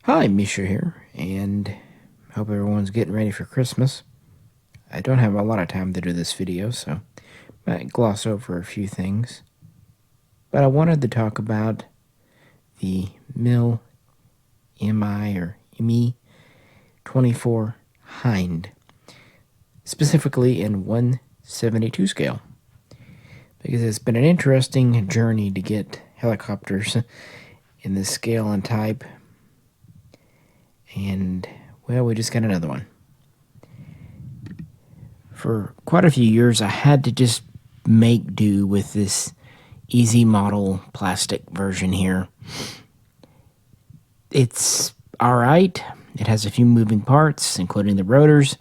Hi, Misha here, and hope everyone's getting ready for Christmas. I don't have a lot of time to do this video, so I might gloss over a few things. But I wanted to talk about the Mi-24 Hind, specifically in 1/72 scale, because it's been an interesting journey to get helicopters in this scale and type. And, well, we just got another one. For quite a few years, I had to just make do with this easy model plastic version here. It's alright. It has a few moving parts, including the rotors,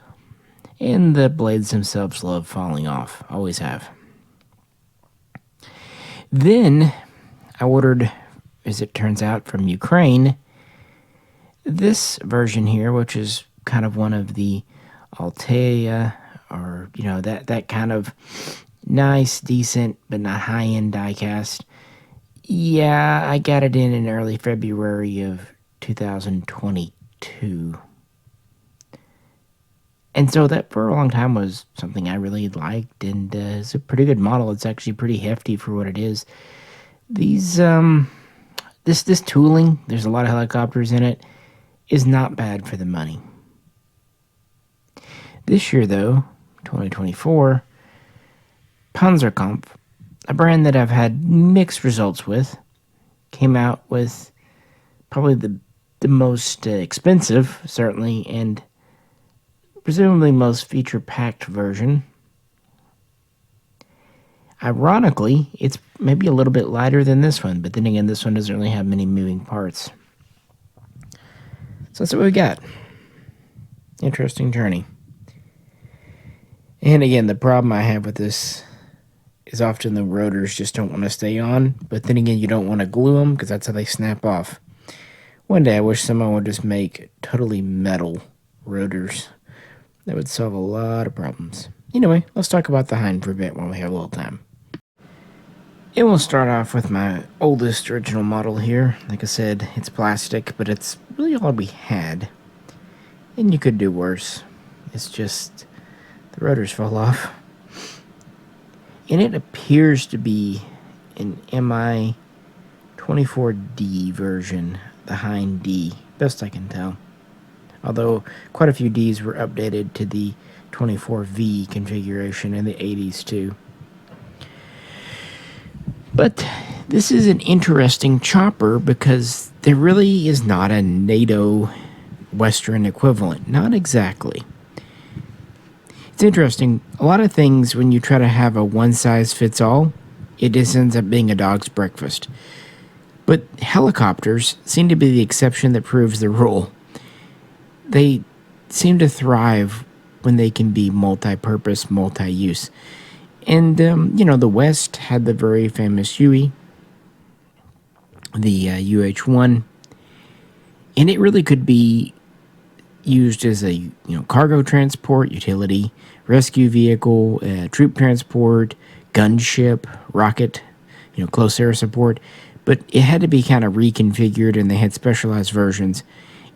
and the blades themselves love falling off. Always have. Then, I ordered, as it turns out, from Ukraine, this version here, which is kind of one of the Altea, or, that kind of nice, decent, but not high-end diecast. Yeah, I got it in early February of 2022. And so that for a long time was something I really liked, and it's a pretty good model. It's actually pretty hefty for what it is. These, this tooling, there's a lot of helicopters in it, is not bad for the money. This year, though, 2024, Panzerkampf, a brand that I've had mixed results with, came out with probably the most expensive, certainly, and presumably most feature-packed version. Ironically, it's maybe a little bit lighter than this one, but then again, this one doesn't really have many moving parts. So that's what we got. Interesting journey. And again, the problem I have with this is often the rotors just don't want to stay on, but then again, you don't want to glue them because that's how they snap off. One day I wish someone would just make totally metal rotors. That would solve a lot of problems. Anyway, let's talk about the Hind for a bit while we have a little time. And we'll start off with my oldest original model here. Like I said, it's plastic, but it's really all we had. And you could do worse. It's just the rotors fall off. And it appears to be an Mi-24D version, the Hind D, best I can tell. Although quite a few Ds were updated to the 24V configuration in the 80s too. But this is an interesting chopper because there really is not a NATO Western equivalent. Not exactly. It's interesting. A lot of things, when you try to have a one-size-fits-all, it just ends up being a dog's breakfast. But helicopters seem to be the exception that proves the rule. They seem to thrive when they can be multi-purpose, multi-use. And, the West had the very famous Huey, the UH-1, and it really could be used as a cargo transport, utility, rescue vehicle, troop transport, gunship, rocket, close air support. But it had to be kind of reconfigured, and they had specialized versions.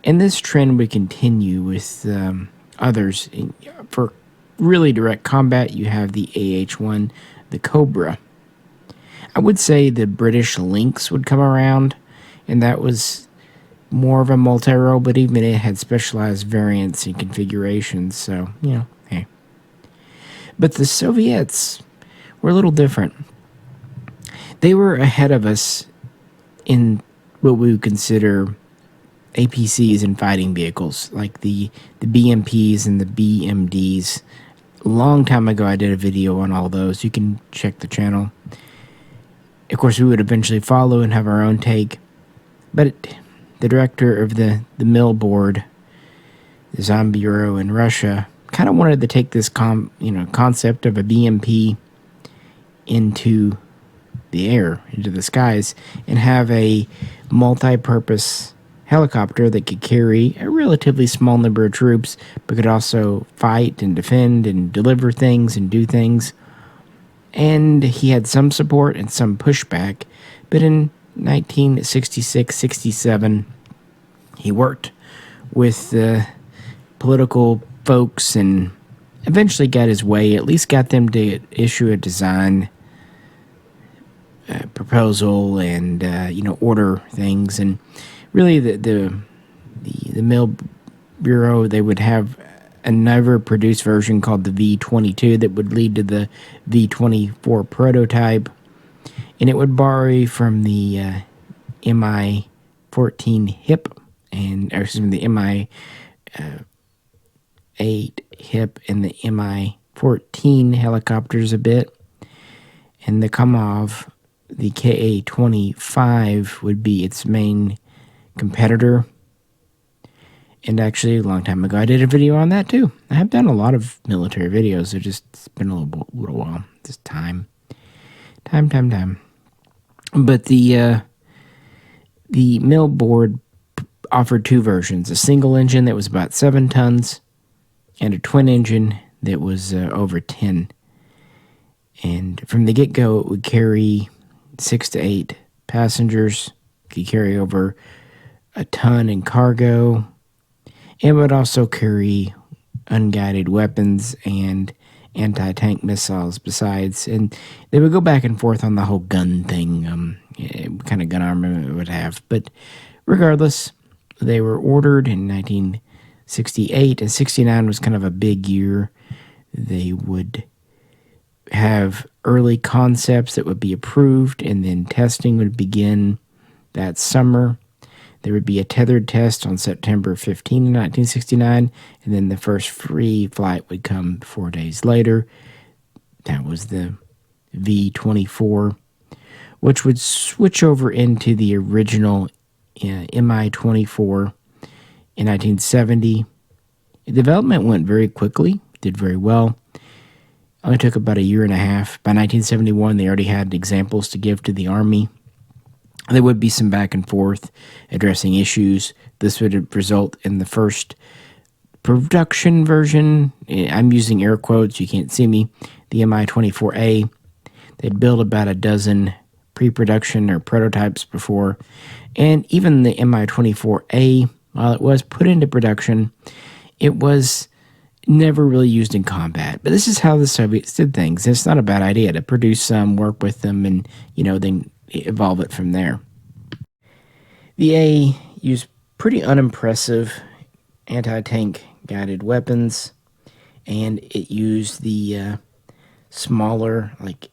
And this trend would continue with others. For really direct combat, you have the AH-1, the Cobra. I would say the British Lynx would come around, and that was more of a multi-role, but even it had specialized variants and configurations, so, hey. But the Soviets were a little different. They were ahead of us in what we would consider APCs and fighting vehicles, like the BMPs and the BMDs. A long time ago, I did a video on all those. You can check the channel. Of course, we would eventually follow and have our own take, but the director of the mill board, the Zomburo in Russia, kind of wanted to take this concept of a BMP into the air, into the skies, and have a multi-purpose helicopter that could carry a relatively small number of troops, but could also fight and defend and deliver things and do things. And he had some support and some pushback, but in 1966-67, He worked with political folks and eventually got his way, at least got them to issue a design proposal and order things. And really the Mill Bureau, they would have a never produced version called the V-22 that would lead to the V-24 prototype, and it would borrow from the Mi-14 hip the Mi-8 hip and the Mi-14 helicopters a bit. And the Kamov, the Ka-25, would be its main competitor. And actually, a long time ago, I did a video on that too. I have done a lot of military videos. It's been a little while. Just time. But the mill board offered two versions: a single engine that was about 7 tons, and a twin engine that was over 10. And from the get-go, it would carry 6 to 8 passengers. It could carry over a ton in cargo. It would also carry unguided weapons and anti-tank missiles besides. And they would go back and forth on the whole gun thing, what kind of gun armament it would have. But regardless, they were ordered in 1968, and 69 was kind of a big year. They would have early concepts that would be approved, and then testing would begin that summer. There would be a tethered test on September 15, 1969, and then the first free flight would come 4 days later. That was the V-24, which would switch over into the original Mi-24 in 1970. The development went very quickly, did very well. Only took about a year and a half. By 1971, they already had examples to give to the Army. There would be some back and forth addressing issues. This would result in the first production version. I'm using air quotes. You can't see me. The Mi-24A. They'd built about a dozen pre-production or prototypes before. And even the Mi-24A, while it was put into production, it was never really used in combat. But this is how the Soviets did things. It's not a bad idea to produce some, work with them, and, then evolve it from there. The A used pretty unimpressive anti-tank guided weapons, and it used the smaller, like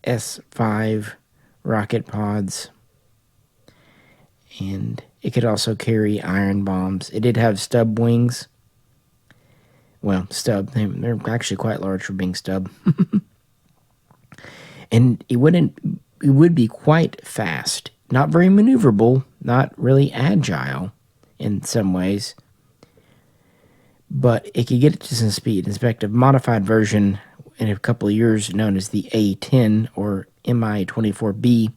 S5 rocket pods, and it could also carry iron bombs. It did have stub wings. Well, stub. They're actually quite large for being stub. And it would be quite fast. Not very maneuverable, not really agile in some ways. But it could get to some speed. In fact, a modified version in a couple of years known as the A10 or Mi-24B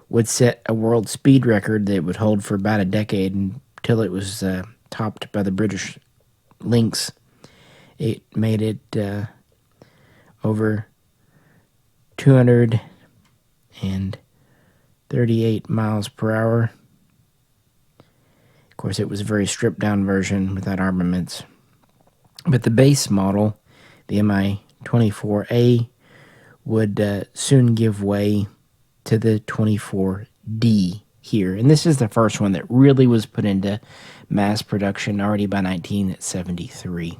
would set a world speed record that would hold for about a decade until it was topped by the British Lynx. It made it over 238 miles per hour. Of course, it was a very stripped-down version without armaments. But the base model, the Mi-24A, would soon give way to the 24D here. And this is the first one that really was put into mass production already by 1973.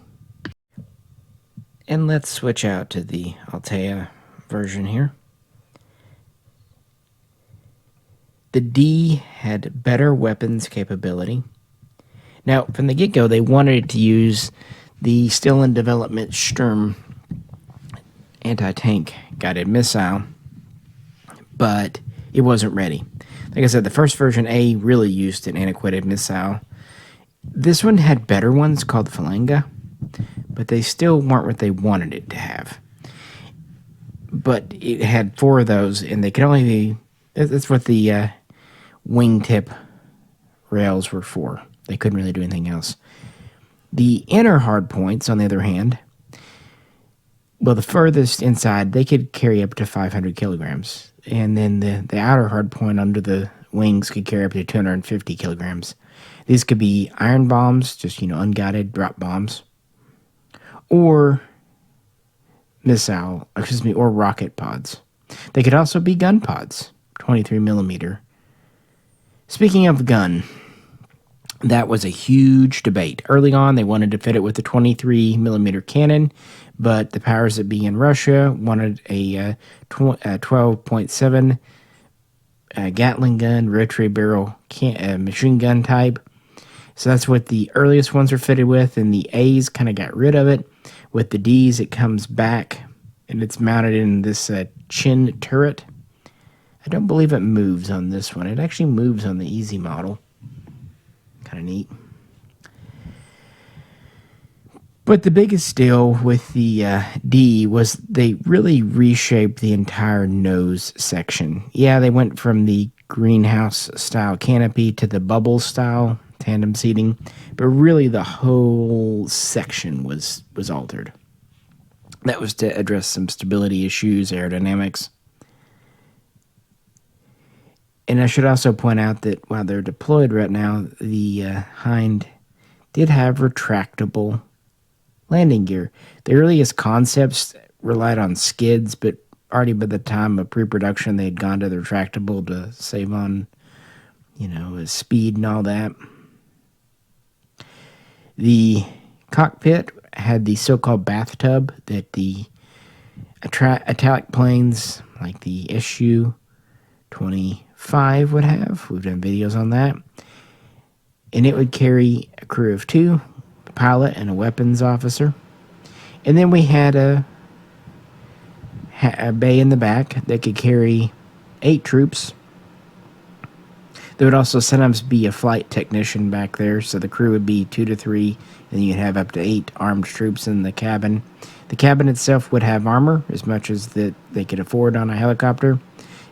And let's switch out to the Altea version here. The D had better weapons capability. Now, from the get-go, they wanted to use the still in development Sturm anti-tank guided missile, but it wasn't ready. Like I said, the first version A really used an antiquated missile. This one had better ones called Falanga, but they still weren't what they wanted it to have. But it had 4 of those, and they could only be... That's what the wingtip rails were for. They couldn't really do anything else. The inner hard points, on the other hand, well, the furthest inside, they could carry up to 500 kilograms. And then the outer hard point under the wings could carry up to 250 kilograms. These could be iron bombs, just, unguided drop bombs, or or rocket pods. They could also be gun pods, 23 millimeter. Speaking of gun, that was a huge debate. Early on, they wanted to fit it with a 23 millimeter cannon, but the powers that be in Russia wanted a 12.7 Gatling gun, rotary barrel machine gun type. So that's what the earliest ones are fitted with, and the A's kind of got rid of it. With the D's, it comes back, and it's mounted in this chin turret. I don't believe it moves on this one. It actually moves on the Easy model. Kind of neat. But the biggest deal with the D was they really reshaped the entire nose section. Yeah, they went from the greenhouse style canopy to the bubble style tandem seating, but really the whole section was altered. That was to address some stability issues, aerodynamics. And I should also point out that while they're deployed right now, the Hind did have retractable landing gear. The earliest concepts relied on skids, but already by the time of pre-production, they'd gone to the retractable to save on, speed and all that. The cockpit had the so-called bathtub that the italic planes like the Su-25 would have. We've done videos on that. And it would carry a crew of 2, a pilot and a weapons officer. And then we had a bay in the back that could carry 8 troops. There would also sometimes be a flight technician back there, so the crew would be 2 to 3, and you'd have up to 8 armed troops in the cabin. The cabin itself would have armor, as much as that they could afford on a helicopter.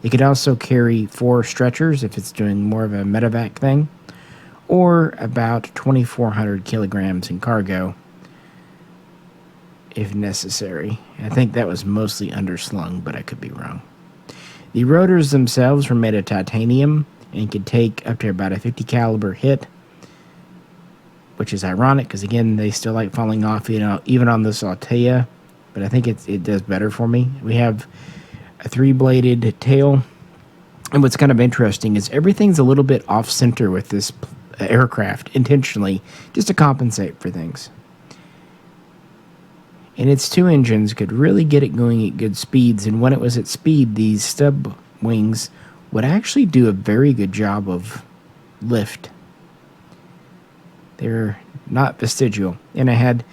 It could also carry 4 stretchers if it's doing more of a medevac thing, or about 2,400 kilograms in cargo, if necessary. I think that was mostly underslung, but I could be wrong. The rotors themselves were made of titanium and could take up to about a 50 caliber hit, which is ironic because, again, they still like falling off, even on this Altea, but I think it does better for me. We have a 3-bladed tail, and what's kind of interesting is everything's a little bit off-center with this aircraft intentionally, just to compensate for things. And its 2 engines could really get it going at good speeds, and when it was at speed, these stub wings would actually do a very good job of lift. They're not vestigial. And I had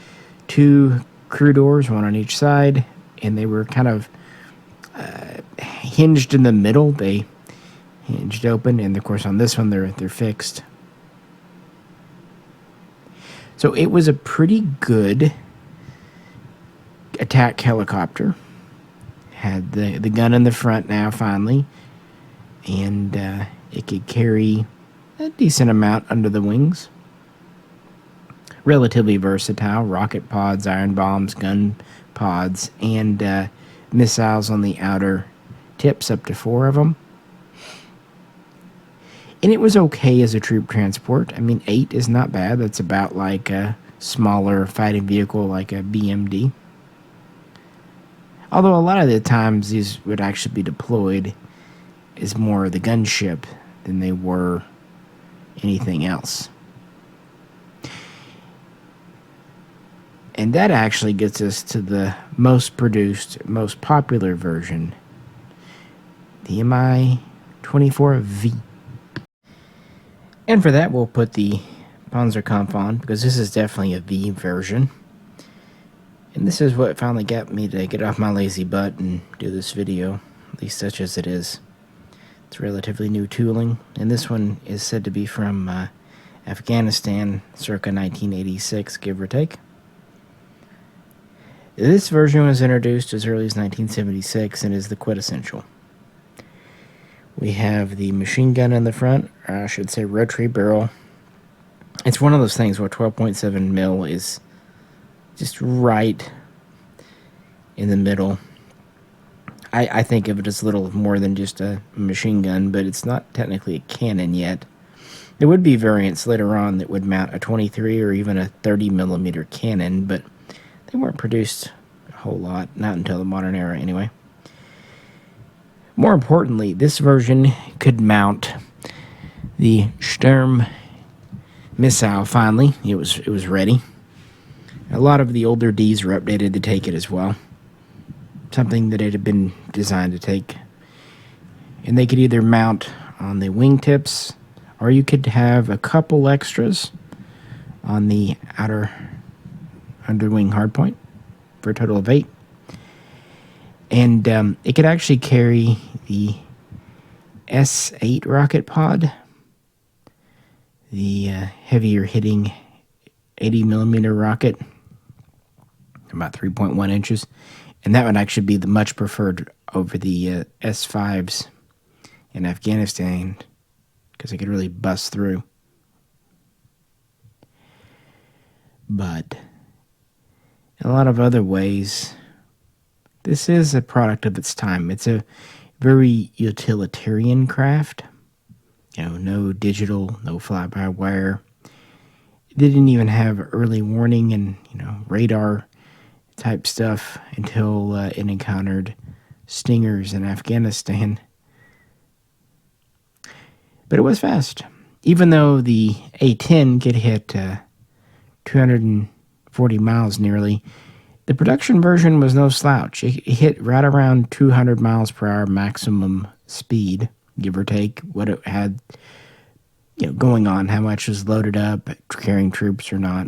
2 crew doors, one on each side, and they were kind of hinged in the middle. They hinged open, and of course on this one they're fixed. So it was a pretty good attack helicopter. Had the gun in the front now finally, and it could carry a decent amount under the wings. Relatively versatile: rocket pods, iron bombs, gun pods, and missiles on the outer tips, up to 4 of them. And it was okay as a troop transport. I mean, 8 is not bad. That's about like a smaller fighting vehicle like a BMD. Although a lot of the times these would actually be deployed as more the gunship than they were anything else. And that actually gets us to the most produced, most popular version, the Mi-24V. And for that, we'll put the Panzerkampf on, because this is definitely a V version. And this is what finally got me to get off my lazy butt and do this video, at least such as it is. It's relatively new tooling, and this one is said to be from Afghanistan, circa 1986, give or take. This version was introduced as early as 1976 and is the quintessential. We have the machine gun in the front, or I should say rotary barrel. It's one of those things where 12.7 mil is just right in the middle. I think of it as little more than just a machine gun, but it's not technically a cannon yet. There would be variants later on that would mount a 23 or even a 30 millimeter cannon, but they weren't produced a whole lot, not until the modern era anyway. More importantly, this version could mount the Sturm missile. Finally, it was ready. A lot of the older Ds were updated to take it as well. Something that it had been designed to take. And they could either mount on the wingtips, or you could have a couple extras on the outer underwing hardpoint for a total of 8. And it could actually carry the S8 rocket pod, the heavier hitting 80 millimeter rocket, about 3.1 inches. And that would actually be the much preferred over the S5s in Afghanistan, because it could really bust through. But in a lot of other ways, this is a product of its time. It's a very utilitarian craft. No digital, no fly-by-wire. It didn't even have early warning and radar type stuff until it encountered stingers in Afghanistan. But it was fast. Even though the A-10 could hit 240 miles nearly, the production version was no slouch. It hit right around 200 miles per hour maximum speed, give or take what it had going on, how much was loaded up, carrying troops or not.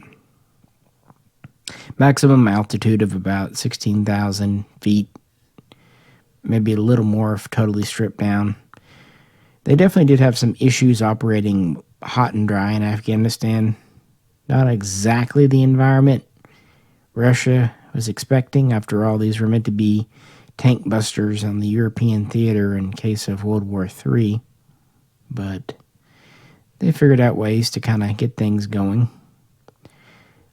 Maximum altitude of about 16,000 feet, maybe a little more if totally stripped down. They definitely did have some issues operating hot and dry in Afghanistan. Not exactly the environment Russia was expecting. After all, these were meant to be tank busters on the European theater in case of World War III. But they figured out ways to kind of get things going.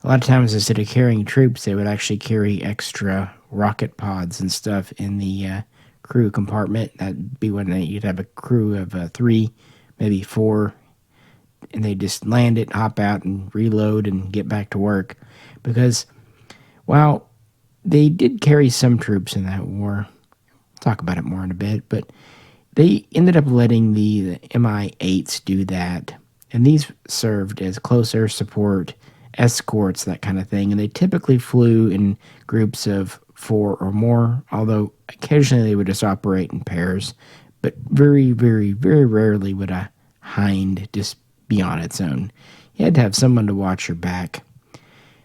A lot of times, instead of carrying troops, they would actually carry extra rocket pods and stuff in the crew compartment. That'd be when you'd have a crew of 3, maybe 4, and they just land it, hop out, and reload and get back to work. Because while they did carry some troops in that war, I'll talk about it more in a bit, but they ended up letting the Mi-8s do that, and these served as close air support, escorts, that kind of thing, and they typically flew in groups of 4 or more, although occasionally they would just operate in pairs, but very, very, very rarely would a Hind just be on its own. You had to have someone to watch your back,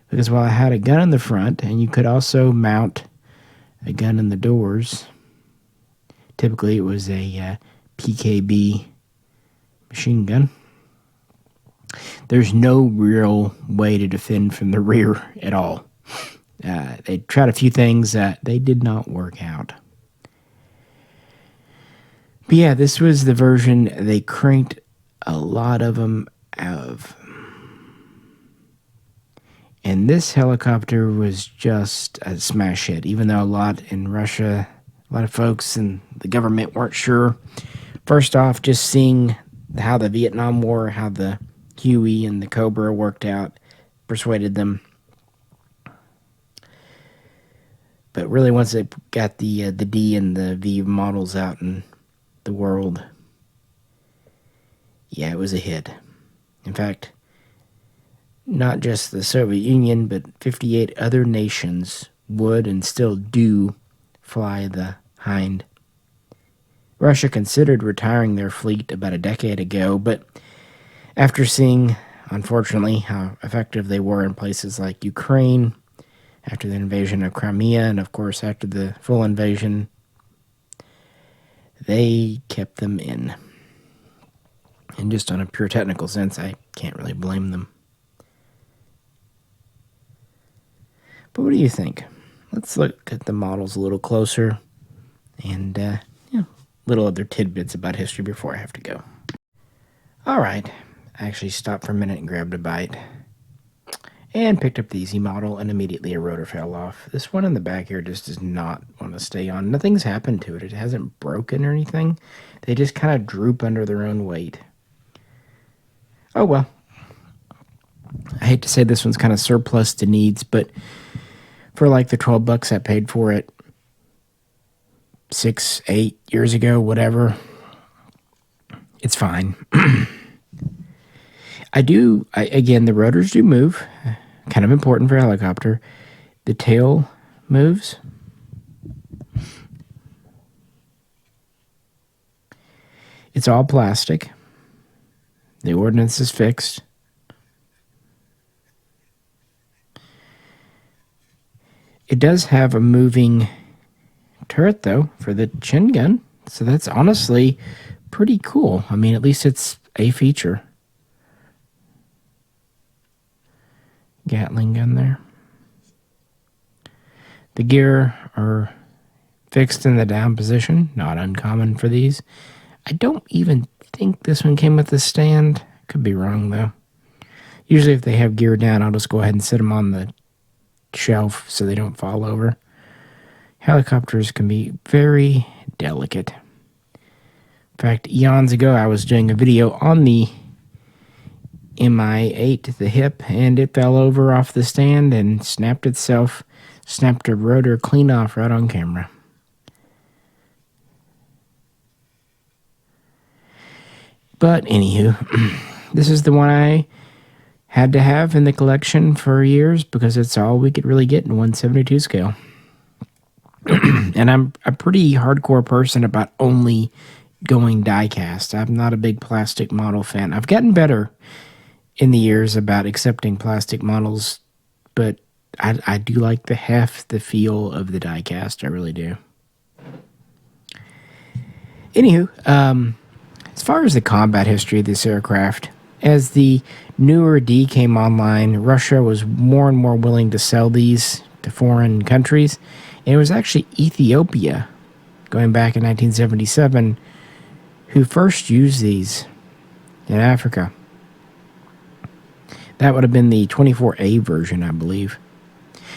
because while I had a gun in the front, and you could also mount a gun in the doors, typically it was a PKB machine gun. There's no real way to defend from the rear at all. They tried a few things that they did not work out. But yeah, this was the version they cranked a lot of them out of. And this helicopter was just a smash hit, even though a lot in Russia, a lot of folks in the government weren't sure. First off, just seeing how the Vietnam War, how the Huey and the Cobra worked out, persuaded them. But really, once they got the D and the V models out in the world, yeah, it was a hit. In fact, not just the Soviet Union, but 58 other nations would and still do fly the Hind. Russia considered retiring their fleet about a decade ago, but after seeing, unfortunately, how effective they were in places like Ukraine, after the invasion of Crimea, and of course after the full invasion, they kept them in. And just on a pure technical sense, I can't really blame them. But what do you think? Let's look at the models a little closer and little other tidbits about history before I have to go. All right. I actually stopped for a minute and grabbed a bite. and picked up the easy model, and immediately a rotor fell off. This one in the back here just does not want to stay on. Nothing's happened to it. It hasn't broken or anything. They just kind of droop under their own weight. Oh well. I hate to say this one's kind of surplus to needs, but for like the $12 I paid for it 6, 8 years ago, whatever, it's fine. Again, the rotors do move. Kind of important for a helicopter. The tail moves. It's all plastic. The ordnance is fixed. It does have a moving turret, though, for the chin gun. So that's honestly pretty cool. I mean, at least it's a feature. Gatling gun there. The gear are fixed in the down position. Not uncommon for these. I don't even think this one came with a stand. Could be wrong, though. Usually if they have gear down, I'll just go ahead and sit them on the shelf so they don't fall over. Helicopters can be very delicate. In fact, eons ago, I was doing a video on the Mi-8, the hip, and it fell over off the stand and snapped itself, snapped a rotor clean off right on camera. But anywho, this is the one I had to have in the collection for years because it's all we could really get in 1/72 scale. And I'm a pretty hardcore person about only going die-cast. I'm not a big plastic model fan. I've gotten better in the years about accepting plastic models, but I do like the heft, the feel of the die-cast. I really do. Anywho, as far as the combat history of this aircraft, as the newer D came online, Russia was more and more willing to sell these to foreign countries. And it was actually Ethiopia, going back in 1977, who first used these in Africa. That would have been the 24A version, I believe.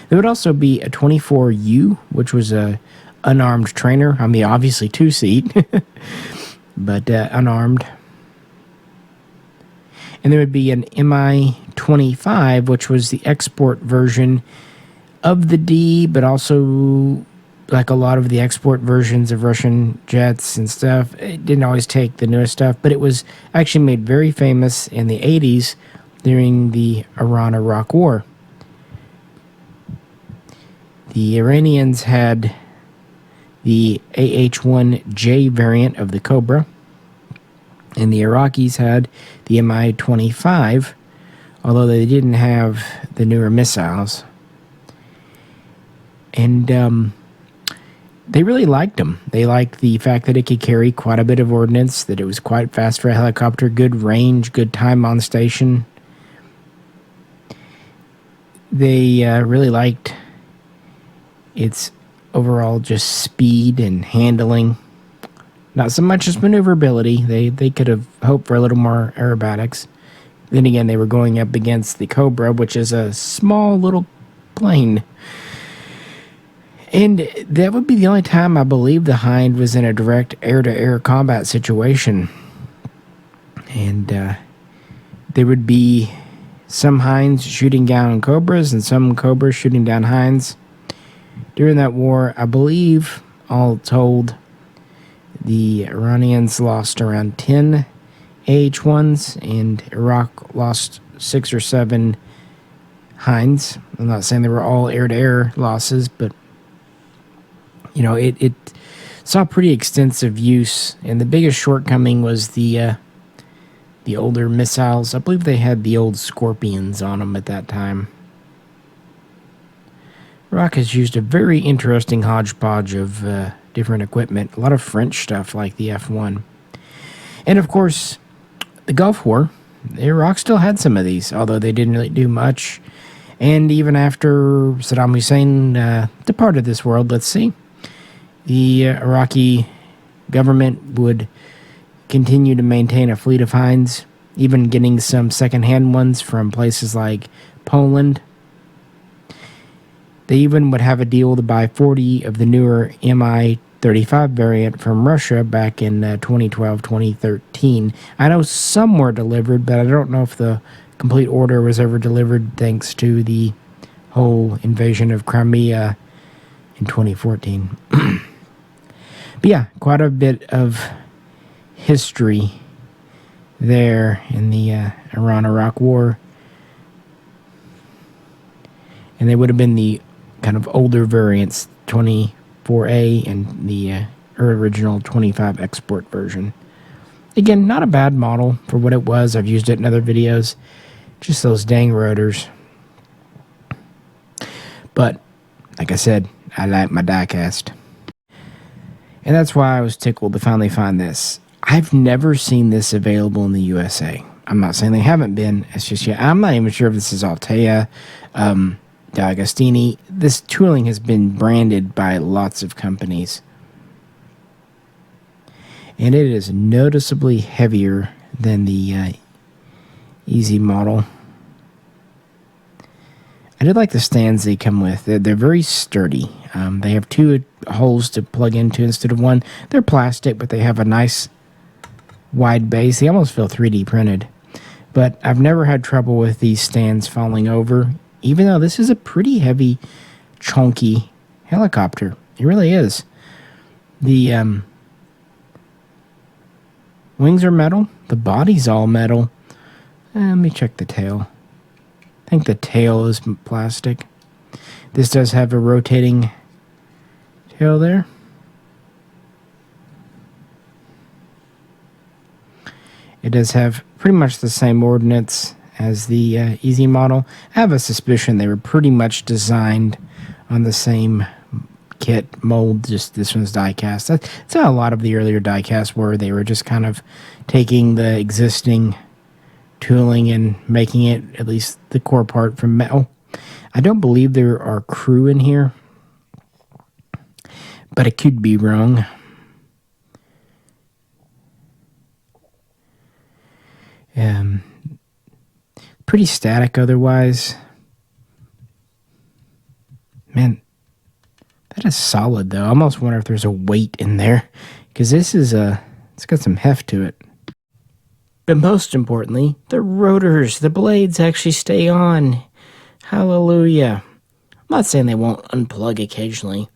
There would also be a 24U, which was a unarmed trainer. I mean, obviously two-seat, but unarmed. And there would be an Mi-25, which was the export version of the D, but also like a lot of the export versions of Russian jets and stuff. It didn't always take the newest stuff, but it was actually made very famous in the 80s during the Iran-Iraq War. The Iranians had the AH-1J variant of the Cobra, and the Iraqis had the Mi-25, although they didn't have the newer missiles. And they really liked them. They liked the fact that it could carry quite a bit of ordnance, that it was quite fast for a helicopter, good range, good time on station. They really liked its overall just speed and handling. Not so much as maneuverability. They could have hoped for a little more aerobatics. Then again, they were going up against the Cobra, which is a small little plane. And that would be the only time I believe the Hind was in a direct air-to-air combat situation. And there would be some Hinds shooting down Cobras and some Cobras shooting down Hinds. During that war, I believe, all told, the Iranians lost around 10 AH-1s, and Iraq lost 6 or 7 Hinds. I'm not saying they were all air-to-air losses, but you know, it saw pretty extensive use, and the biggest shortcoming was the older missiles. I believe they had the old Scorpions on them at that time. Iraq has used a very interesting hodgepodge of different equipment, a lot of French stuff like the F-1. And of course, the Gulf War, Iraq still had some of these, although they didn't really do much. And even after Saddam Hussein departed this world, let's see, the Iraqi government would continue to maintain a fleet of Hinds. even getting some secondhand ones from places like Poland. They even would have a deal to buy 40 of the newer Mi-35 variant from Russia back in 2012, 2013. I know some were delivered, but I don't know if the complete order was ever delivered thanks to the whole invasion of Crimea in 2014. But yeah, quite a bit of history there in the Iran-Iraq War. And they would have been the kind of older variants, 24A and the original 25 export version. Again, not a bad model for what it was. I've used it in other videos. Just those dang rotors. But, like I said, I like my diecast. And that's why I was tickled to finally find this. I've never seen this available in the USA. I'm not saying they haven't been. It's just, yeah, I'm not even sure if this is Altea, D'Agostini. This tooling has been branded by lots of companies. And it is noticeably heavier than the Easy model. I did like the stands they come with. They're very sturdy. They have two holes to plug into instead of one. They're plastic, but they have a nice wide base. They almost feel 3D printed. But I've never had trouble with these stands falling over, even though this is a pretty heavy, chunky helicopter. It really is. The wings are metal. The body's all metal. Let me check the tail. I think the tail is plastic. This does have a rotating tail there. It does have pretty much the same ordnance as the Easy model. I have a suspicion they were pretty much designed on the same kit mold, just this one's die-cast. That's how a lot of the earlier die-casts were. They were just kind of taking the existing tooling and making it, at least the core part, from metal. I don't believe there are crew in here, but it could be wrong. Pretty static otherwise. Man, that is solid though. I almost wonder if there's a weight in there, because this is it's got some heft to it. But most importantly, the rotors, the blades actually stay on. Hallelujah. I'm not saying they won't unplug occasionally.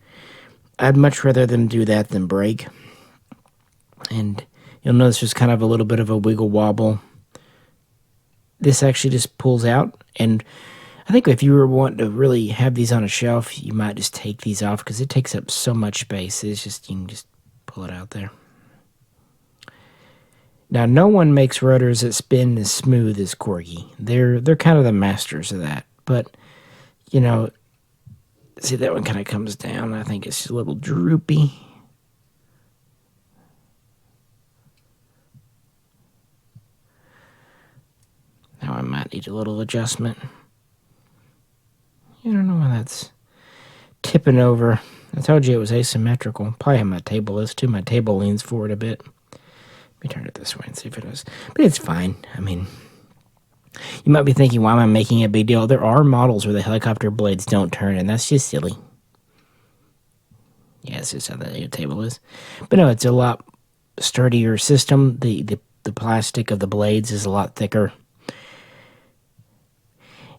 I'd much rather them do that than break. And you'll notice there's kind of a little bit of a wiggle wobble. This actually just pulls out, and I think if you were wanting to really have these on a shelf, you might just take these off because it takes up so much space. It's just, you can just pull it out there. Now, no one makes rotors that spin as smooth as Corgi. They're kind of the masters of that. But, you know, see, that one kind of comes down. I think it's a little droopy. Now I might need a little adjustment. I don't know why that's tipping over. I told you it was asymmetrical. Probably how my table is too. My table leans forward a bit. Let me turn it this way and see if it is. But it's fine. I mean, you might be thinking, why am I making a big deal? There are models where the helicopter blades don't turn, and that's just silly. Yeah, it's just how the table is. But no, it's a lot sturdier system. The plastic of the blades is a lot thicker.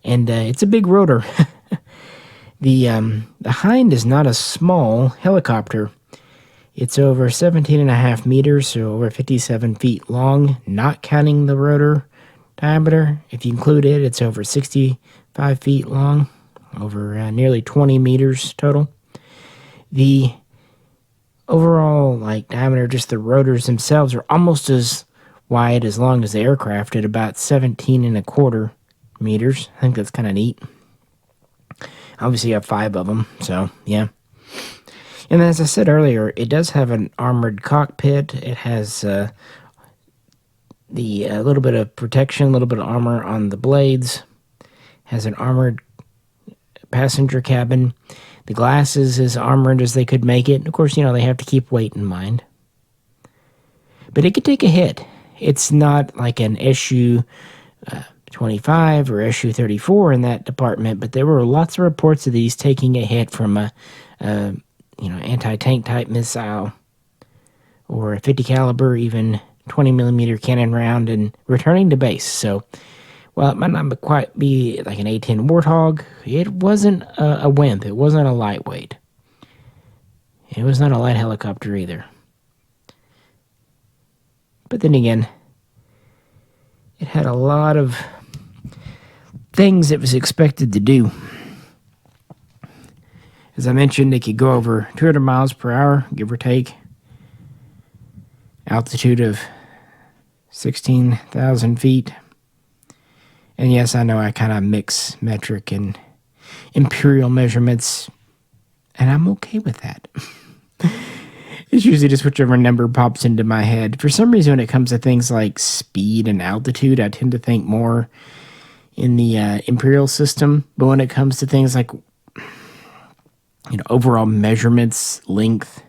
And it's a big rotor. The Hind is not a small helicopter. It's over 17.5 meters, so over 57 feet long, not counting the rotor diameter. If you include it, it's over 65 feet long, over nearly 20 meters total. The overall diameter, just the rotors themselves, are almost as wide as long as the aircraft at about 17.25 meters. I think that's kind of neat. Obviously, you have 5 of them, so yeah. And as I said earlier, it does have an armored cockpit. It has the little bit of protection, a little bit of armor on the blades. Has an armored passenger cabin. The glass is as armored as they could make it. Of course, they have to keep weight in mind. But it could take a hit. It's not like an issue 25 or issue 34 in that department, but there were lots of reports of these taking a hit from a anti-tank type missile or a 50 caliber, even 20 millimeter cannon round, and returning to base. So, while it might not quite be like an A-10 Warthog, it wasn't a wimp. It wasn't a lightweight. It was not a light helicopter either. But then again, it had a lot of things it was expected to do. As I mentioned, it could go over 200 miles per hour, give or take. Altitude of 16,000 feet. And yes, I know I kind of mix metric and imperial measurements, and I'm okay with that. It's usually just whichever number pops into my head. For some reason, when it comes to things like speed and altitude, I tend to think more in the imperial system. But when it comes to things like overall measurements, length,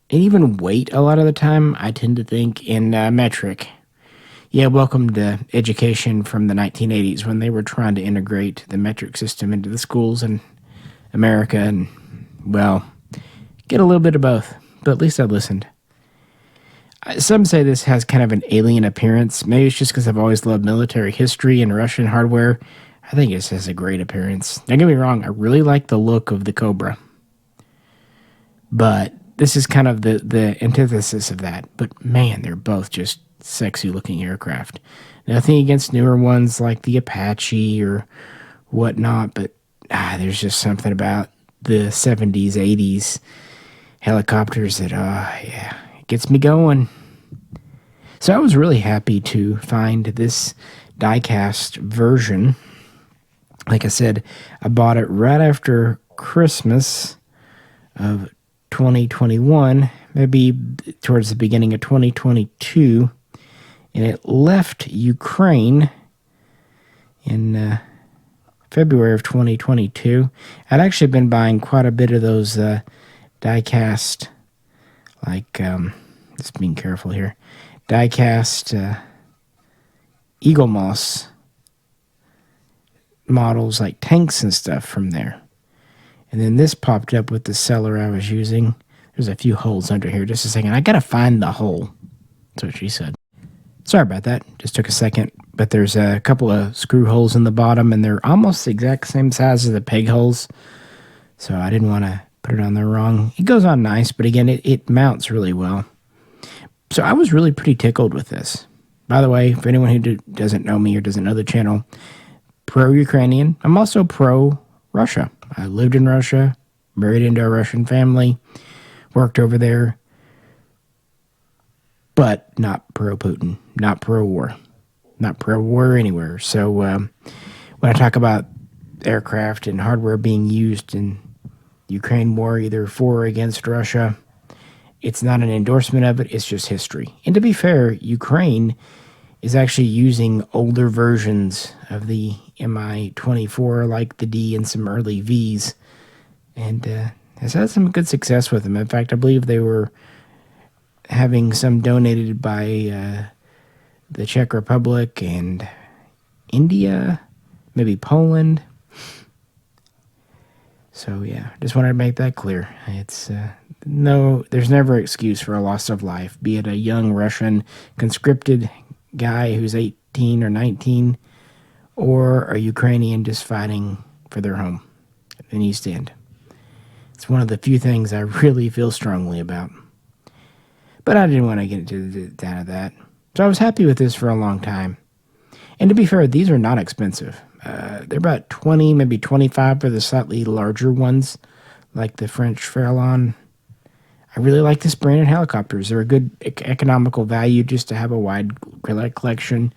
and even weight, a lot of the time, I tend to think in metric. Yeah, welcome to education from the 1980s when they were trying to integrate the metric system into the schools in America and, well, get a little bit of both, but at least I listened. Some say this has kind of an alien appearance. Maybe it's just because I've always loved military history and Russian hardware. I think it has a great appearance. Don't get me wrong, I really like the look of the Cobra. But this is kind of the antithesis of that. But man, they're both just sexy looking aircraft. Nothing against newer ones like the Apache or whatnot, but there's just something about the 70s, 80s helicopters that, it gets me going. So I was really happy to find this diecast version. Like I said, I bought it right after Christmas of 2021, maybe towards the beginning of 2022, and it left Ukraine in February of 2022. I'd actually been buying quite a bit of those diecast, just being careful here, diecast Eagle Moss models like tanks and stuff from there. And then this popped up with the seller I was using. There's a few holes under here. Just a second. I gotta find the hole. That's what she said. Sorry about that. Just took a second. But there's a couple of screw holes in the bottom, and they're almost the exact same size as the peg holes. So I didn't want to put it on there wrong. It goes on nice, but again, it mounts really well. So I was really pretty tickled with this. By the way, for anyone who doesn't know me or doesn't know the channel, pro-Ukrainian. I'm also pro-Russia. I lived in Russia, married into a Russian family, worked over there, but not pro-Putin, not pro-war, not pro-war anywhere. So when I talk about aircraft and hardware being used in Ukraine war, either for or against Russia, it's not an endorsement of it, it's just history. And to be fair, Ukraine is actually using older versions of the Mi-24, like the D and some early Vs, and has had some good success with them. In fact, I believe they were having some donated by the Czech Republic and India, maybe Poland. So yeah, just wanted to make that clear. It's there's never excuse for a loss of life, be it a young Russian conscripted guy who's 18 or 19, or a Ukrainian just fighting for their home in East End. It's one of the few things I really feel strongly about. But I didn't want to get down to that. So I was happy with this for a long time. And to be fair, these are not expensive. They're about 20, maybe 25 for the slightly larger ones, like the French Farallon. I really like this brand of helicopters. They're a good economical value just to have a wide collection,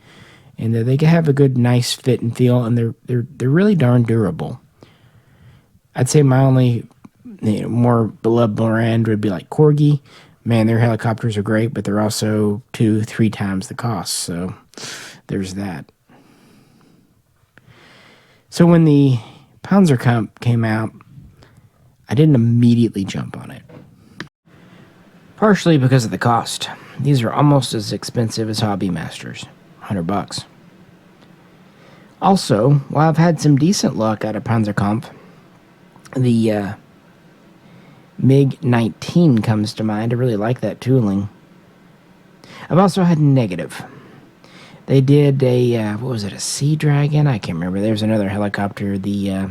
and they can have a good, nice fit and feel, and they're really darn durable. I'd say my only more beloved brand would be like Corgi. Man, their helicopters are great, but they're also 2-3 times the cost. So there's that. So when the Panzerkampf came out, I didn't immediately jump on it. Partially because of the cost. These are almost as expensive as Hobby Masters, $100. Also, while I've had some decent luck out of Panzerkampf, the MiG-19 comes to mind. I really like that tooling. I've also had negative. They did a, what was it, a Sea Dragon? I can't remember. There's another helicopter, the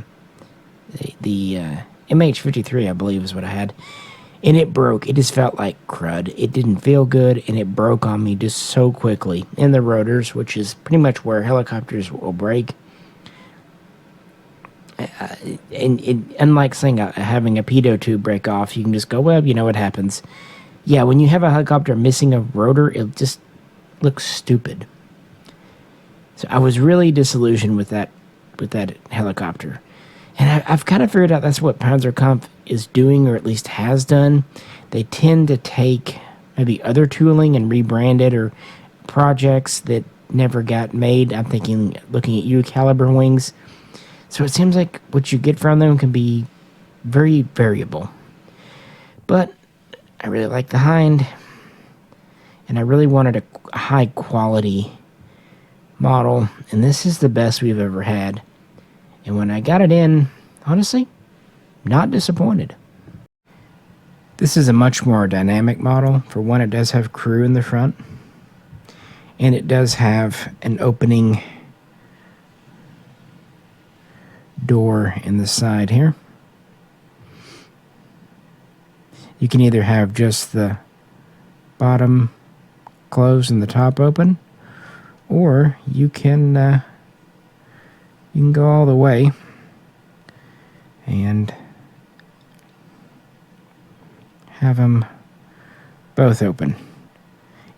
MH-53, I believe is what I had. And it broke. It just felt like crud. It didn't feel good, and it broke on me just so quickly. In the rotors, which is pretty much where helicopters will break. And unlike having a pitot tube break off, you can just go, well, you know what happens. Yeah, when you have a helicopter missing a rotor, it just looks stupid. So I was really disillusioned with that helicopter. And I've kind of figured out that's what Panzerkampf is doing, or at least has done. They tend to take maybe other tooling and rebrand it, or projects that never got made. I'm thinking, looking at caliber wings. So it seems like what you get from them can be very variable. But I really like the Hind, and I really wanted a high quality model, and this is the best we've ever had. And when I got it in, honestly, not disappointed. This is a much more dynamic model. For one, it does have crew in the front, and it does have an opening door in the side here. You can either have just the bottom closed and the top open, or you can go all the way and have them both open.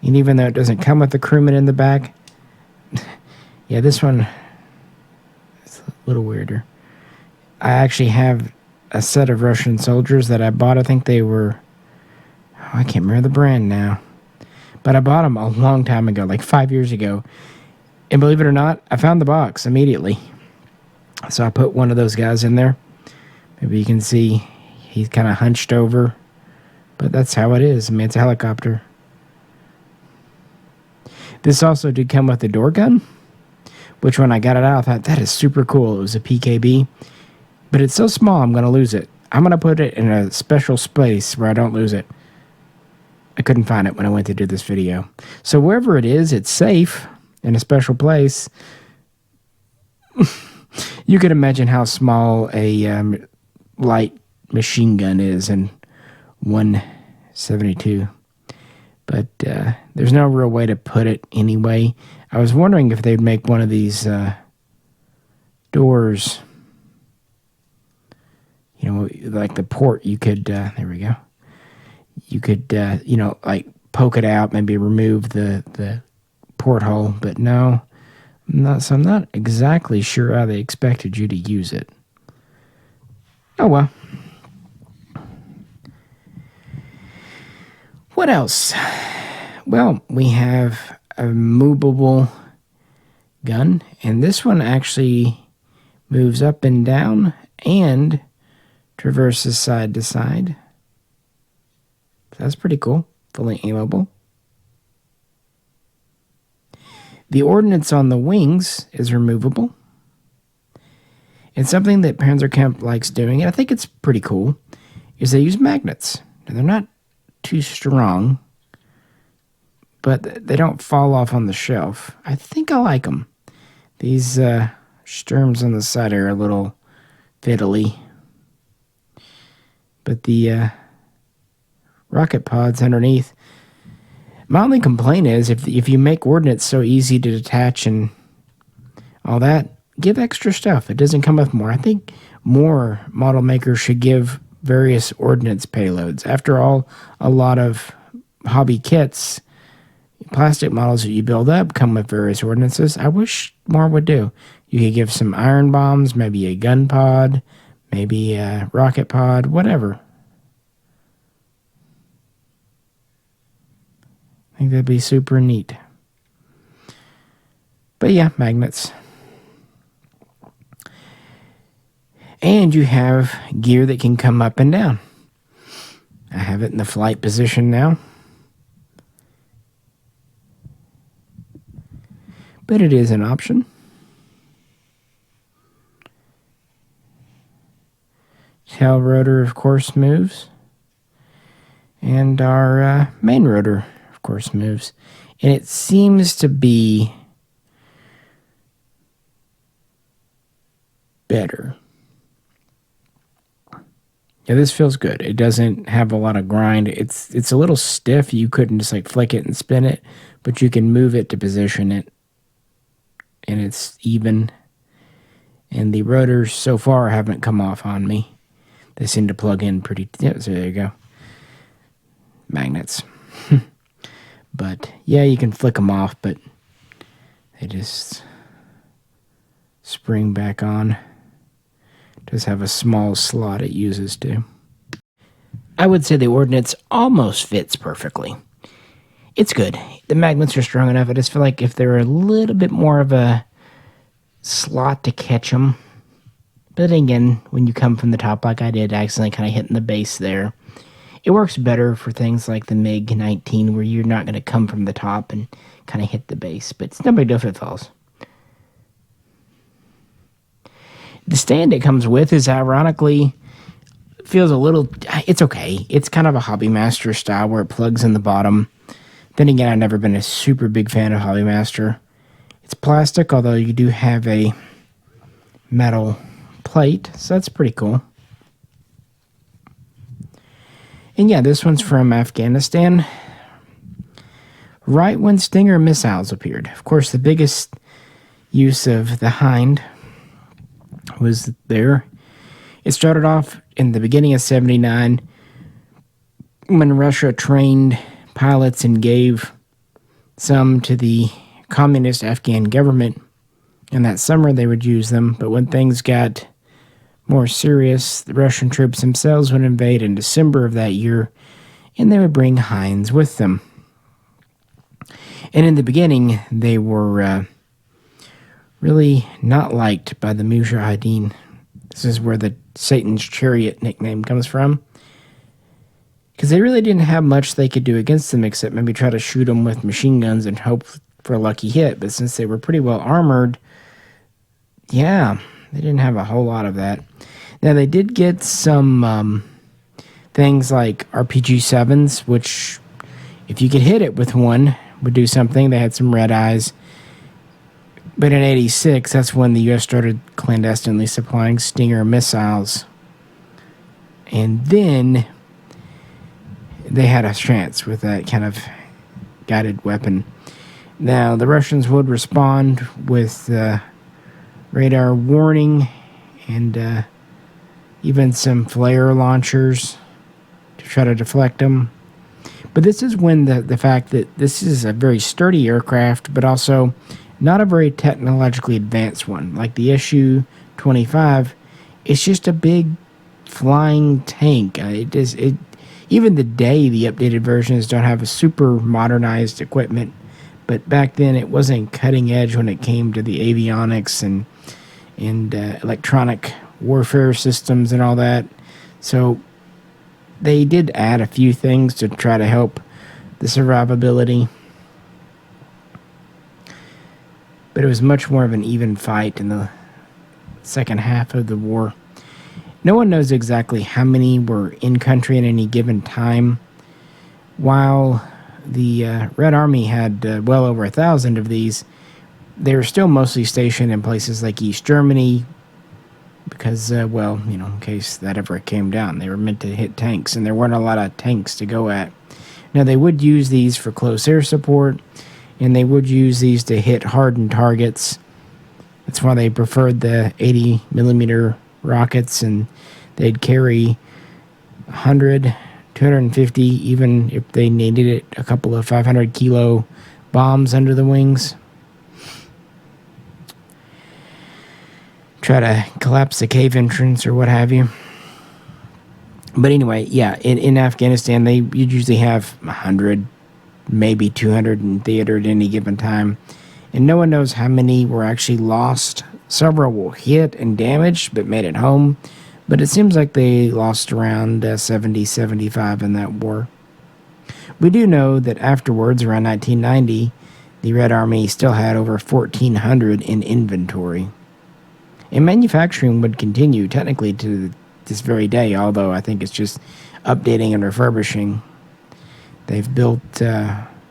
And even though it doesn't come with the crewman in the back, yeah, this one is a little weirder. I actually have a set of Russian soldiers that I bought. I think they were, I can't remember the brand now, but I bought them a long time ago, like 5 years ago. And believe it or not, I found the box immediately. So I put one of those guys in there. Maybe you can see he's kind of hunched over, but that's how it is. I mean, it's a helicopter. This also did come with a door gun, which when I got it out, I thought, that is super cool. It was a PKB, but it's so small, I'm going to lose it. I'm going to put it in a special space where I don't lose it. I couldn't find it when I went to do this video. So wherever it is, it's safe in a special place. You can imagine how small a light machine gun is in 172. But there's no real way to put it anyway. I was wondering if they'd make one of these doors, you know, like the port, you could, there we go. You could, you know, like poke it out, maybe remove the porthole, but no. So I'm not exactly sure how they expected you to use it. Oh well. What else? Well, we have a movable gun, and this one actually moves up and down and traverses side to side. That's pretty cool. Fully aimable. The ordnance on the wings is removable. And something that Panzerkampf likes doing, and I think it's pretty cool, is they use magnets. Now, they're not too strong, but they don't fall off on the shelf. I think I like them. These Sturms on the side are a little fiddly. But the rocket pods underneath, my only complaint is if you make ordnance so easy to detach and all that, give extra stuff. It doesn't come with more. I think more model makers should give various ordnance payloads. After all, a lot of hobby kits, plastic models that you build up come with various ordnances. I wish more would do. You could give some iron bombs, maybe a gun pod, maybe a rocket pod, whatever. I think that'd be super neat. But yeah, magnets. And you have gear that can come up and down. I have it in the flight position now. but it is an option. Tail rotor, of course, moves. And our main rotor, of course, moves. And it seems to be better. Yeah, this feels good. It doesn't have a lot of grind. It's a little stiff. You couldn't just like flick it and spin it, but you can move it to position it. And it's even. And the rotors so far haven't come off on me. They seem to plug in pretty... Yeah, so there you go. Magnets. But yeah, you can flick them off, but they just spring back on. Does have a small slot it uses too. I would say the ordnance almost fits perfectly. It's good. The magnets are strong enough. I just feel like if they're a little bit more of a slot to catch them. But then again, when you come from the top like I did, accidentally kind of hitting the base there, it works better for things like the MiG-19 where you're not going to come from the top and kind of hit the base. But it's no big deal if it falls. The stand it comes with is ironically feels a little... It's okay. It's kind of a Hobbymaster style where it plugs in the bottom. Then again, I've never been a super big fan of Hobbymaster. It's plastic, although you do have a metal plate, so that's pretty cool. And yeah, this one's from Afghanistan. Right when Stinger missiles appeared. Of course, the biggest use of the Hind was there. It started off in the beginning of '79 when Russia trained pilots and gave some to the communist Afghan government. And that summer they would use them, but when things got more serious, the Russian troops themselves would invade in December of that year, and they would bring Hinds with them. And in the beginning, they were really not liked by the Mujahideen. This is where the Satan's Chariot nickname comes from. Because they really didn't have much they could do against them except maybe try to shoot them with machine guns and hope for a lucky hit. But since they were pretty well armored, yeah, they didn't have a whole lot of that. Now, they did get some things like RPG-7s, which, if you could hit it with one, would do something. They had some red eyes. But in '86, that's when the U.S. started clandestinely supplying Stinger missiles. And then they had a chance with that kind of guided weapon. Now, the Russians would respond with radar warning and even some flare launchers to try to deflect them. But this is when the fact that this is a very sturdy aircraft, but also not a very technologically advanced one. Like the Su-25, it's just a big flying tank. Even today, the updated versions don't have a super modernized equipment. But back then, it wasn't cutting edge when it came to the avionics and electronic warfare systems and all that. So they did add a few things to try to help the survivability. But it was much more of an even fight in the second half of the war. No one knows exactly how many were in country at any given time. While the Red Army had well over 1,000 of these, they were still mostly stationed in places like East Germany because, in case that ever came down. They were meant to hit tanks, and there weren't a lot of tanks to go at. Now, they would use these for close air support, and they would use these to hit hardened targets. That's why they preferred the 80 millimeter rockets, and they'd carry 100, 250, even if they needed it, a couple of 500 kilo bombs under the wings. Try to collapse the cave entrance or what have you. But anyway, yeah, in Afghanistan, you'd usually have 100, maybe 200 in theater at any given time. And no one knows how many were actually lost. Several were hit and damaged, but made it home. But it seems like they lost around 70, 75 in that war. We do know that afterwards, around 1990, the Red Army still had over 1,400 in inventory. And manufacturing would continue technically to this very day, although I think it's just updating and refurbishing. They've built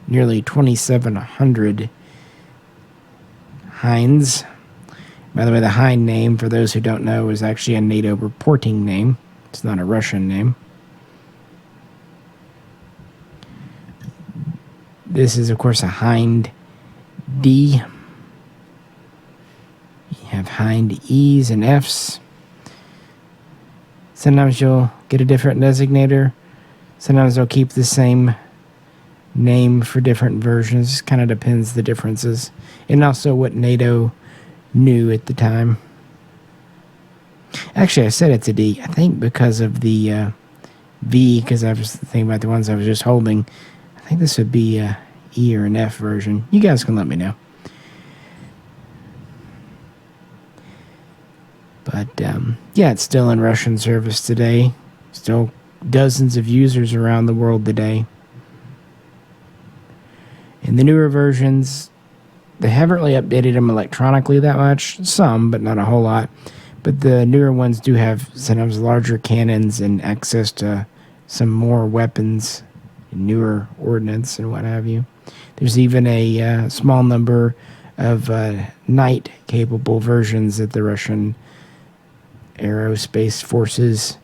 nearly 2,700 Hinds. By the way, the Hind name, for those who don't know, is actually a NATO reporting name. It's not a Russian name. This is, of course, a Hind D. You have Hind E's and F's. Sometimes you'll get a different designator. Sometimes they'll keep the same name for different versions. Kind of depends the differences. And also what NATO knew at the time. Actually, I said it's a D. I think because of the V, because I was thinking about the ones I was just holding. I think this would be a E or an F version. You guys can let me know. But, yeah, it's still in Russian service today. Still dozens of users around the world today. And the newer versions, they haven't really updated them electronically that much. Some, but not a whole lot. But the newer ones do have sometimes larger cannons and access to some more weapons, newer ordnance and what have you. There's even a small number of night-capable versions that the Russian aerospace forces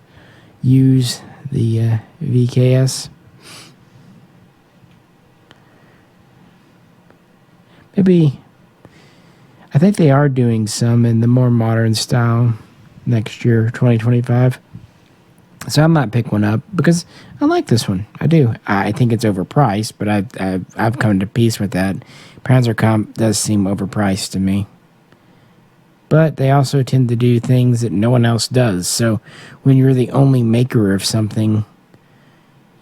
use, the VKS. Maybe, I think they are doing some in the more modern style next year, 2025. So I might pick one up because I like this one. I do. I think it's overpriced, but I've come to peace with that. Panzerkampf does seem overpriced to me. But they also tend to do things that no one else does. So when you're the only maker of something,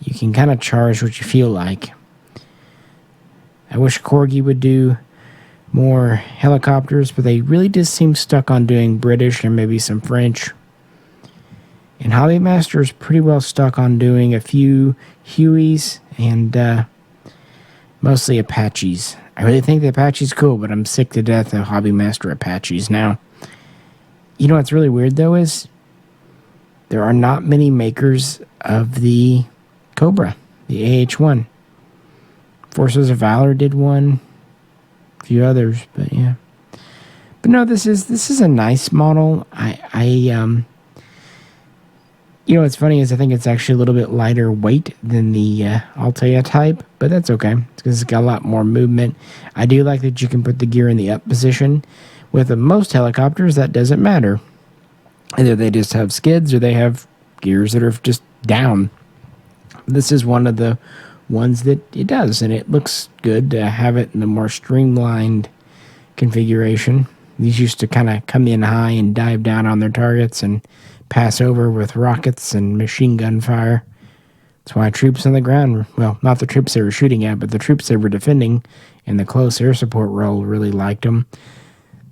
you can kind of charge what you feel like. I wish Corgi would do more helicopters, but they really just seem stuck on doing British and maybe some French. And Hobbymaster is pretty well stuck on doing a few Hueys and mostly Apaches. I really think the Apache's cool, but I'm sick to death of Hobbymaster Apaches now. You know what's really weird, though, is there are not many makers of the Cobra, the AH-1. Forces of Valor did one, a few others, but yeah. But no, this is a nice model. You know what's funny is I think it's actually a little bit lighter weight than the Altea type, but that's okay. It's because it's got a lot more movement. I do like that you can put the gear in the up position. With most helicopters, that doesn't matter. Either they just have skids or they have gears that are just down. This is one of the ones that it does, and it looks good to have it in a more streamlined configuration. These used to kind of come in high and dive down on their targets and pass over with rockets and machine gun fire. That's why troops on the ground, well, not the troops they were shooting at, but the troops they were defending in the close air support role really liked them.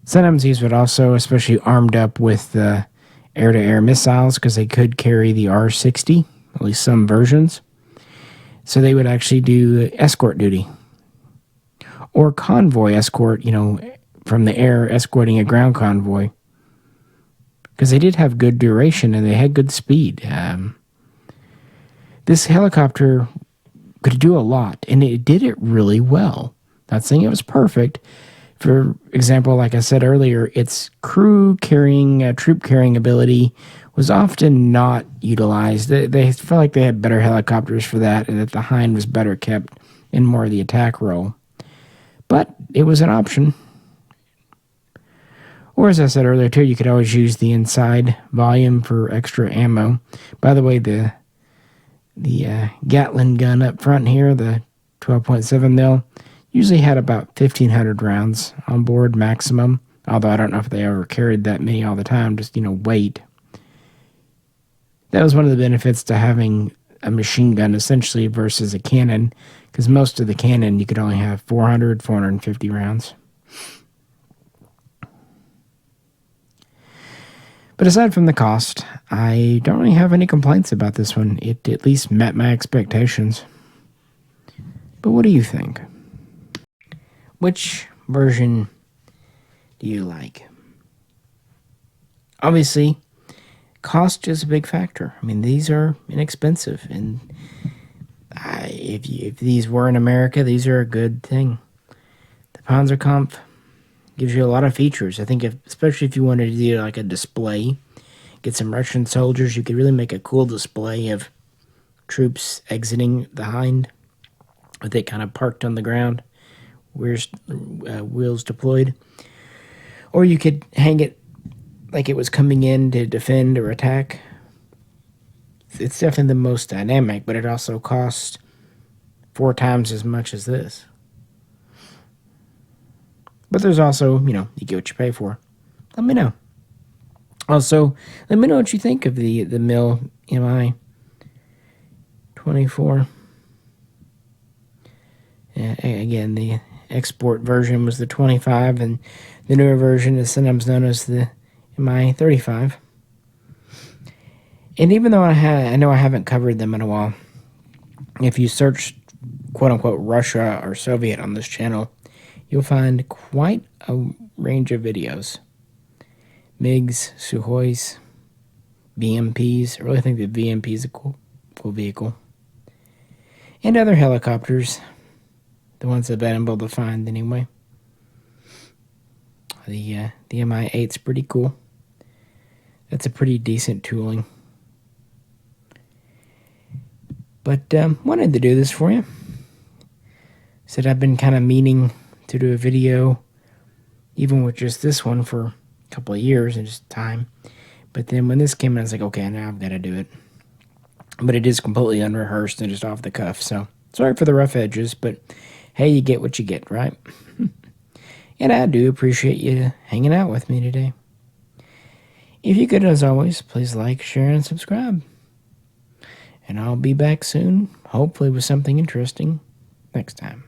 Sometimes these would also, especially armed up with air-to-air missiles, because they could carry the R-60, at least some versions. So they would actually do escort duty. Or convoy escort, from the air escorting a ground convoy. Because they did have good duration and they had good speed. This helicopter could do a lot, and it did it really well. Not saying it was perfect. For example, like I said earlier, its troop carrying ability was often not utilized. They felt like they had better helicopters for that, and that the Hind was better kept in more of the attack role. But it was an option. Or as I said earlier too, you could always use the inside volume for extra ammo. By the way, the Gatling gun up front here, the 12.7 mil, usually had about 1,500 rounds on board maximum. Although I don't know if they ever carried that many all the time, just, weight. That was one of the benefits to having a machine gun essentially versus a cannon, because most of the cannon you could only have 400, 450 rounds. But aside from the cost, I don't really have any complaints about this one. It at least met my expectations. But what do you think? which version do you like? Obviously, cost is a big factor. I mean, these are inexpensive, and if these were in America, these are a good thing. The Panzerkampf gives you a lot of features. I think, especially if you wanted to do like a display, get some Russian soldiers, you could really make a cool display of troops exiting the Hind with it kind of parked on the ground, wheels deployed. Or you could hang it like it was coming in to defend or attack. It's definitely the most dynamic, but it also costs 4 times as much as this. But there's also, you get what you pay for. Let me know. Also, let me know what you think of the Mi-24. Again, the export version was the 25, and the newer version is sometimes known as the Mi-35. And even though I know I haven't covered them in a while, if you search quote-unquote Russia or Soviet on this channel, you'll find quite a range of videos. MiGs, Sukhois, VMPs. I really think the VMP is a cool vehicle. And other helicopters. The ones I've been able to find anyway. The Mi-8's pretty cool. That's a pretty decent tooling. But wanted to do this for you. Said I've been kind of meaning to do a video, even with just this one, for a couple of years and just time. But then when this came in, I was like, okay, now I've got to do it. But it is completely unrehearsed and just off the cuff. So sorry for the rough edges, but hey, you get what you get, right? And I do appreciate you hanging out with me today. If you could, as always, please like, share, and subscribe. And I'll be back soon, hopefully with something interesting next time.